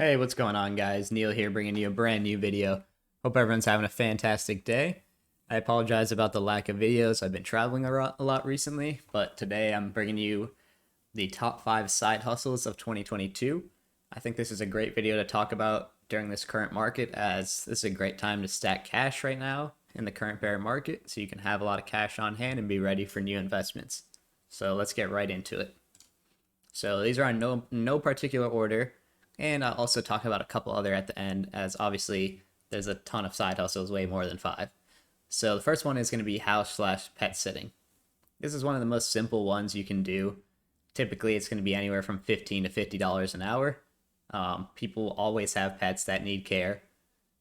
Hey, what's going on, guys? Neil here bringing you a brand new video. Hope everyone's having a fantastic day. I apologize about the lack of videos. I've been traveling a lot recently, but today I'm bringing you the top 5 side hustles of 2022. I think this is a great video to talk about during this current market, as this is a great time to stack cash right now in the current bear market, so you can have a lot of cash on hand and be ready for new investments. So let's get right into it. So these are on no particular order, and I'll also talk about a couple other at the end, as obviously there's a ton of side hustles, way more than 5. So the first one is going to be house slash pet sitting. This is one of the most simple ones you can do. Typically, it's going to be anywhere from $15 to $50 an hour. People always have pets that need care.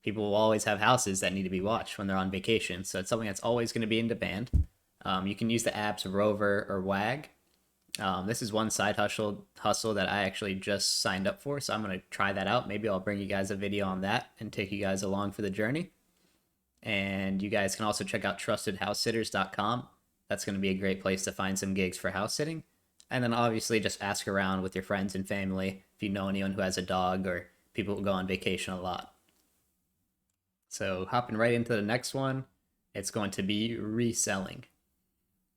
People will always have houses that need to be watched when they're on vacation. So it's something that's always going to be in demand. You can use the apps Rover or Wag. This is one side hustle that I actually just signed up for, so I'm going to try that out. Maybe I'll bring you guys a video on that and take you guys along for the journey. And you guys can also check out trustedhousesitters.com. That's going to be a great place to find some gigs for house sitting. And then obviously just ask around with your friends and family if you know anyone who has a dog or people who go on vacation a lot. So hopping right into the next one, it's going to be reselling.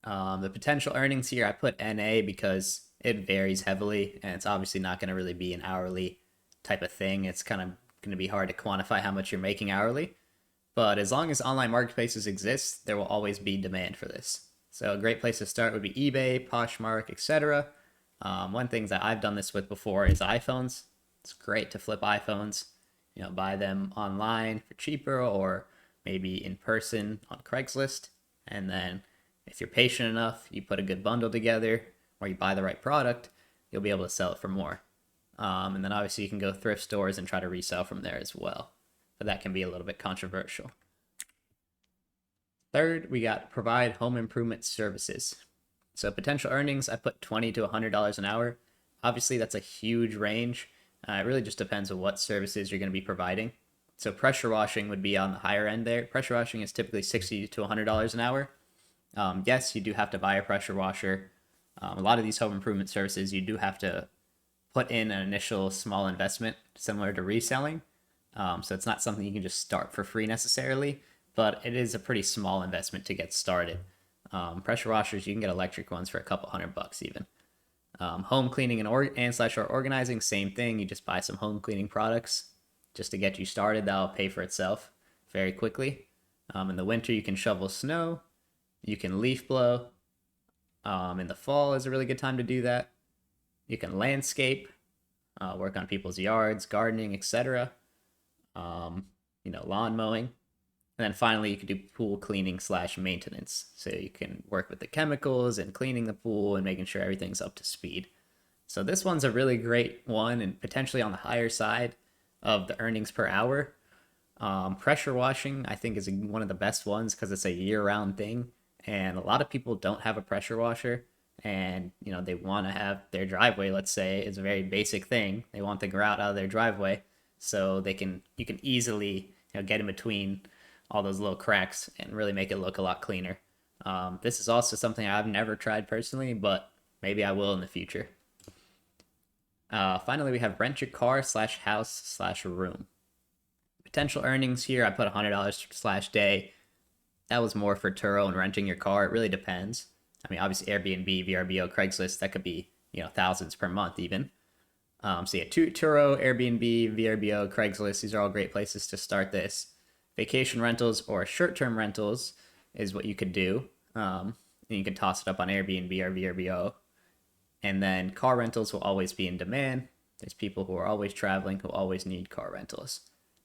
The potential earnings here, I put NA because it varies heavily, and it's obviously not going to really be an hourly type of thing. It's kind of going to be hard to quantify how much you're making hourly. But as long as online marketplaces exist, there will always be demand for this. So a great place to start would be eBay, Poshmark, etc. One thing that I've done this with before is iPhones. It's great to flip iPhones, buy them online for cheaper or maybe in person on Craigslist. And then if you're patient enough, you put a good bundle together or you buy the right product, you'll be able to sell it for more. And then obviously you can go thrift stores and try to resell from there as well. But that can be a little bit controversial. Third, we got provide home improvement services. So potential earnings, I put $20 to $100 an hour. Obviously, that's a huge range. It really just depends on what services you're going to be providing. So pressure washing would be on the higher end there. Pressure washing is typically $60 to $100 an hour. Yes, you do have to buy a pressure washer. A lot of these home improvement services, you do have to put in an initial small investment similar to reselling. So it's not something you can just start for free necessarily, but it is a pretty small investment to get started. Pressure washers, you can get electric ones for a couple $100 even. Home cleaning and organizing, same thing. You just buy some home cleaning products just to get you started. That'll pay for itself very quickly. In the winter, you can shovel snow. You can leaf blow. In the fall is a really good time to do that. You can landscape, work on people's yards, gardening, etc. Lawn mowing. And then finally, you can do pool cleaning / maintenance. So you can work with the chemicals and cleaning the pool and making sure everything's up to speed. So this one's a really great one and potentially on the higher side of the earnings per hour. Pressure washing, I think, is one of the best ones because it's a year-round thing. And a lot of people don't have a pressure washer, and they want to have their driveway, let's say, is a very basic thing. They want the grout out of their driveway, so you can easily get in between all those little cracks and really make it look a lot cleaner. This is also something I've never tried personally, but maybe I will in the future. Finally, we have rent your car / house / room. Potential earnings here, I put $100 / day. That was more for Turo and renting your car. It really depends. I mean, obviously Airbnb, VRBO, Craigslist, that could be, thousands per month even. So yeah, Turo, Airbnb, VRBO, Craigslist, these are all great places to start this. Vacation rentals or short-term rentals is what you could do. And you can toss it up on Airbnb or VRBO. And then car rentals will always be in demand. There's people who are always traveling who always need car rentals.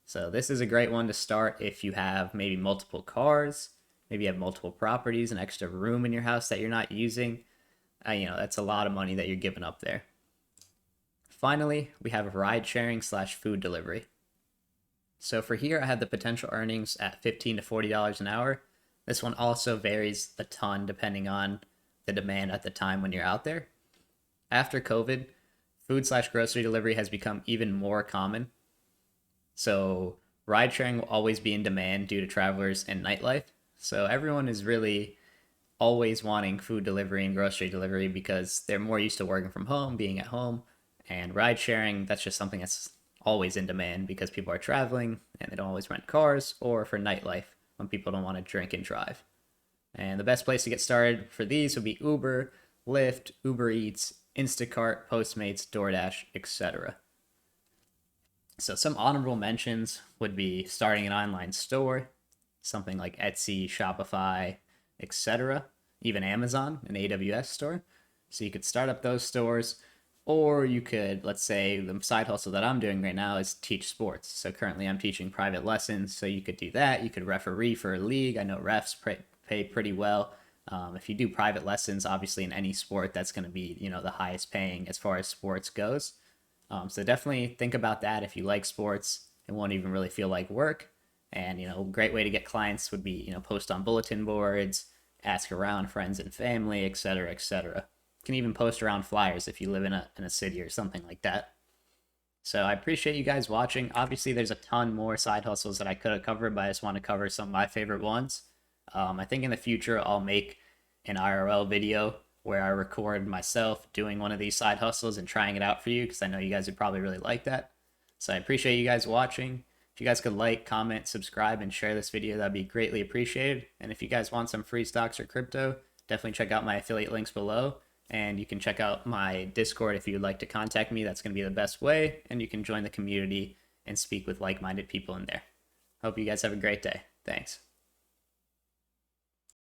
So this is a great one to start if you have maybe multiple cars, maybe you have multiple properties, an extra room in your house that you're not using. That's a lot of money that you're giving up there. Finally, we have ride sharing / food delivery. So for here, I have the potential earnings at $15 to $40 an hour. This one also varies a ton depending on the demand at the time when you're out there. After COVID, food / grocery delivery has become even more common. So ride sharing will always be in demand due to travelers and nightlife. So everyone is really always wanting food delivery and grocery delivery because they're more used to working from home, being at home, and ride sharing, that's just something that's always in demand because people are traveling and they don't always rent cars, or for nightlife when people don't want to drink and drive. And the best place to get started for these would be Uber, Lyft, Uber Eats, Instacart, Postmates, DoorDash, etc. So some honorable mentions would be starting an online store, something like Etsy, Shopify, etc., even Amazon, an AWS store. So you could start up those stores, or you could, let's say, the side hustle that I'm doing right now is teach sports. So currently I'm teaching private lessons, so you could do that. You could referee for a league. I know refs pay pretty well. If you do private lessons, obviously in any sport, that's going to be, the highest paying as far as sports goes. So definitely think about that if you like sports. It won't even really feel like work. And, great way to get clients would be, post on bulletin boards, ask around friends and family, etc., etc. You can even post around flyers if you live in a city or something like that. So I appreciate you guys watching. Obviously, there's a ton more side hustles that I could have covered, but I just want to cover some of my favorite ones. I think in the future, I'll make an IRL video where I record myself doing one of these side hustles and trying it out for you, because I know you guys would probably really like that. So I appreciate you guys watching. If you guys could like, comment, subscribe, and share this video, that'd be greatly appreciated. And if you guys want some free stocks or crypto, definitely check out my affiliate links below. And you can check out my Discord if you'd like to contact me. That's going to be the best way. And you can join the community and speak with like-minded people in there. Hope you guys have a great day. Thanks.